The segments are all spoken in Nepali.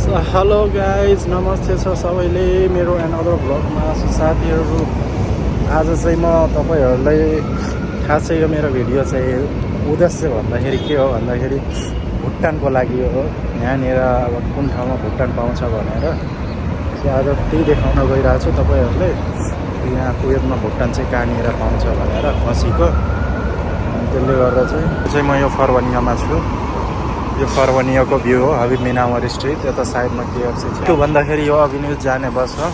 हेलो गाइज, नमस्ते छ सबैले मेरो एनदर भ्लगमा साथीहरू। आज चाहिँ म तपाईँहरूलाई खासै यो मेरो भिडियो चाहिँ उद्देश्य भन्दाखेरि के हो भन्दाखेरि भुटानको लागि हो। यहाँनिर अब कुन ठाउँमा भुटान पाउँछ भनेर आज त्यही देखाउन गइरहेको छु तपाईँहरूले। यहाँ कुवेतमा भुटान चाहिँ कहाँनिर पाउँछ भनेर खसीको। त्यसले गर्दा चाहिँ म यो फरवनियामा छु। यो फरवनियाको भ्यू हो, हबिब मिनावर स्ट्रिट। यता साइडमा केएफसी छ। त्यो भन्दाखेरि यो अभिन्यू जाने बस हो,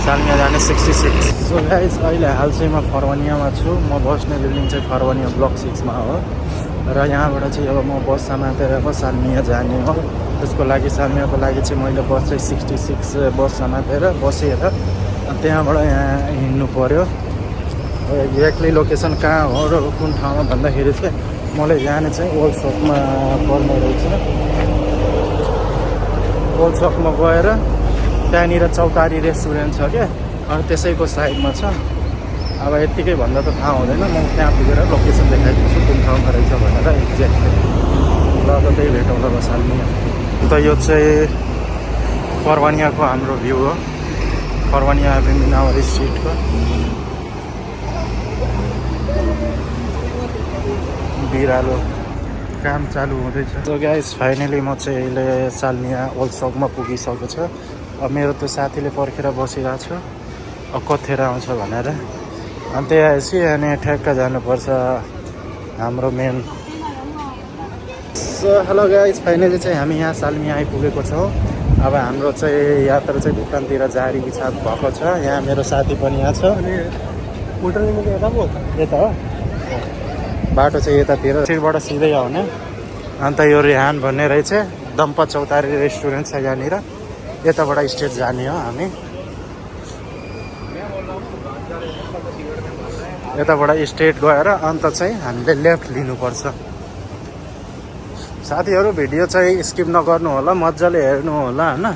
सालमिया जाने 66। सो गाइस, अहिले हाल चाहिँ म फरवनियामा छु। म बस्ने बिल्डिङ चाहिँ फरवनिया ब्लक 6मा हो र यहाँबाट चाहिँ अब म बस समातेर अब सालमिया जाने हो। त्यसको लागि सालमियाको लागि चाहिँ मैले बस चाहिँ 66 बस समातेर बसेर त्यहाँबाट यहाँ हिँड्नु पऱ्यो। एक्ज्याक्टली लोकेसन कहाँ हो र कुन ठाउँमा भन्दाखेरि चाहिँ मलाई जाने चाहिँ ओल्ड सकमा पर्ने रहेछ। ओल्ड सकमा गएर त्यहाँनिर चौतारी रेस्टुरेन्ट छ क्या, अनि त्यसैको साइडमा छ। अब यत्तिकै भन्दा त थाहा हुँदैन, म त्यहाँ पुगेर लोकेसन देखाइदिन्छु कुन ठाउँमा रहेछ भनेर एक्ज्याक्टली। ल त त्यही भेटौँ ल सालमिया। त यो चाहिँ फरवनियाको हाम्रो भ्यू हो, फरवनिया हबिब मिनावर स्ट्रिटको। बिरालो काम चालु हुँदैछ। सो गाइस, फाइनली म चाहिँ अहिले सालमिया ओल्ड सकमा पुगिसकेको छ। अब मेरो त्यो साथीले पर्खेर बसिरहेको छु अब कतिखेर आउँछ भनेर। अनि त्यही आएपछि अनि ठ्याक्क जानुपर्छ हाम्रो main. So hello guys, finally चाहिँ हामी यहाँ सालमिया आइपुगेको छौँ। अब हाम्रो चाहिँ यात्रा चाहिँ भुटानतिर जारी इच्छा भएको छ। यहाँ मेरो साथी पनि यहाँ छ। यता हो बाटो चाहिँ यतातिर, सिटबाट सिधै आउने। अन्त यो रेहान भन्ने रहेछ, दम्पा चौतारी रेस्टुरेन्ट छ यहाँनिर। यताबाट स्टेट जाने हो हामी। यताबाट स्टेट गएर अन्त चाहिँ हामीले लेफ्ट लिनुपर्छ। साथीहरू, भिडियो चाहिँ स्किप नगर्नु होला, मजाले हेर्नु होला होइन।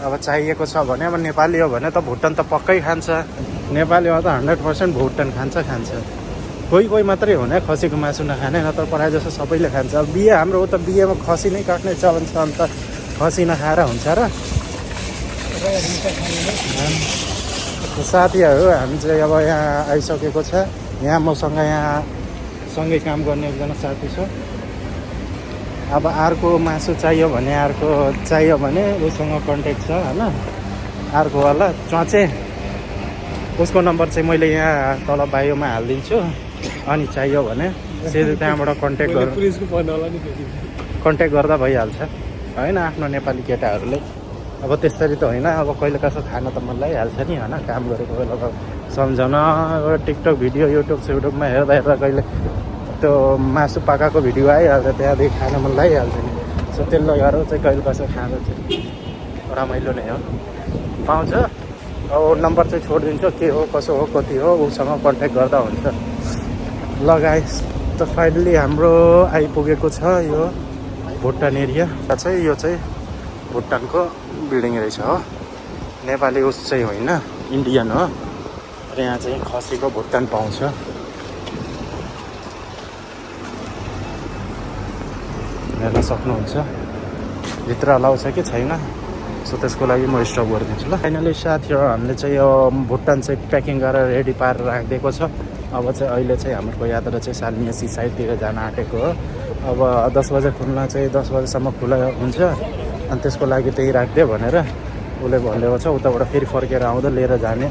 अब चाहिएको छ भने, अब नेपाली हो भने त भुटान त पक्कै खान्छ। नेपालीमा त 100% भुटान खान्छ। कोही कोही मात्रै हुने खसीको मासु नखाने, नत्र प्रायः जस्तो सबैले खान्छ। अब बिहे हाम्रो उता बिहेमा खसी नै काट्ने चलन छ, अन्त खसी नखाएर हुन्छ र। साथीहरू, हामी चाहिँ अब यहाँ आइसकेको छ। यहाँ मसँग यहाँ सँगै काम गर्ने एकजना साथी छ। अब अर्को मासु चाहियो भने उसँग कन्ट्याक्ट छ होइन। अर्कोवाला चचे, उसको नम्बर चाहिँ मैले यहाँ तल बायोमा हालिदिन्छु। अनि चाहियो भने सिधै त्यहाँबाट कन्ट्याक्ट गर्दा भइहाल्छ होइन। आफ्नो नेपाली केटाहरूले अब त्यसरी त होइन, अब कहिले कसो खान त मन लागिहाल्छ नि होइन। काम गरेको बेला त सम्झना। अब टिकटक भिडियो युट्युबमा हेर्दा कहिले त्यो मासु पकाएको भिडियो आइहाल्छ, त्यहाँदेखि खान मन लागिहाल्छ नि। सो त्यसले गरेर चाहिँ कहिले कसो खाँदा चाहिँ रमाइलो नै हो। पाउँछ अब नम्बर चाहिँ छोडिदिन्छु, के हो कसो हो कति हो उसँग कन्ट्याक्ट गर्दा हुन्छ। ल गाइस, त फाइनली हाम्रो आइपुगेको छ यो भुटान एरिया चाहिँ। यो चाहिँ भुटानको बिल्डिङ रहेछ हो, नेपाली उस चाहिँ होइन, इन्डियन हो। र यहाँ चाहिँ खसीको भुटान पाउँछ। हेर्न सक्नुहुन्छ भित्र अलाउ छ कि छैन। सो त्यसको लागि म स्टप गरिदिन्छु ल। फाइनली साथीहरू, हामीले चाहिँ यो भुटान चाहिँ प्याकिङ गरेर रेडी पारेर राखिदिएको छ। अब चाहिँ अहिले चाहिँ हाम्रो यात्रा चाहिँ सालमिया सी साइडतिर जान आँटेको हो। अब 10 बजे खुल्न चाहिँ 10 बजेसम्म खुला हुन्छ। अनि त्यसको लागि त्यही राखिदियो भनेर उसले भनिदिएको छ। उताबाट फेरि फर्केर आउँदा लिएर जाने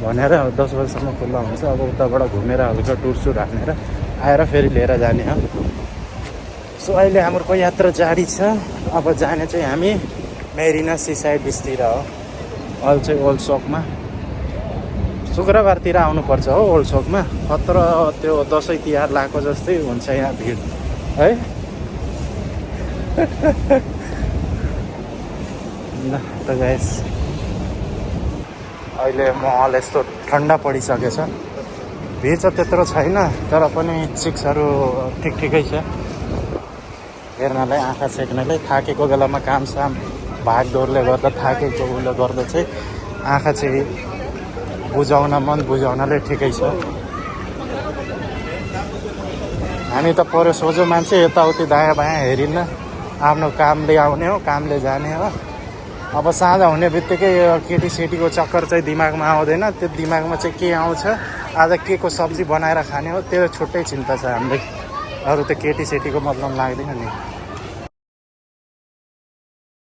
भनेर 10 बजेसम्म खुल्ला हुन्छ। अब उताबाट घुमेर हल्का टुर हानेर आएर फेरि लिएर जाने हो। सो अहिले हाम्रो यात्रा जारी छ। अब जाने चाहिँ हामी मेरिना सी साइड बिचतिर हो। अहिले चाहिँ ओल्ड सकमा शुक्रबारतिर आउनुपर्छ हो। ओल्ड सकमा खतरा त्यो दसैँ तिहार लगाएको जस्तै हुन्छ यहाँ भिड है। ल त गाइस, अहिले महल यस्तो ठन्डा परिसकेछ। भिड चाहिँ त्यत्रो छैन, तर पनि चिक्सहरू ठिकै छ हेर्नलाई, आँखा सेक्नलाई। थाकेको बेलामा कामसाम भागदौडले गर्दा थाकेको उसले गर्दा चाहिँ आँखा चाहिँ मन बुझाउनले ठिकै छ। हामी त पऱ्यो सोझो मान्छे, यताउति दायाँ बायाँ हेरिन्न। आफ्नो कामले आउने हो, कामले जाने हो। अब साँझ हुने बित्तिकै यो केटीसेटीको चक्कर चाहिँ दिमागमा आउँदैन। त्यो दिमागमा चाहिँ के आउँछ, आज के को सब्जी बनाएर खाने हो, त्यो छुट्टै चिन्ता छ हामीलाई। अरू त केटीसेटीको मतलब लाग्दैन नि।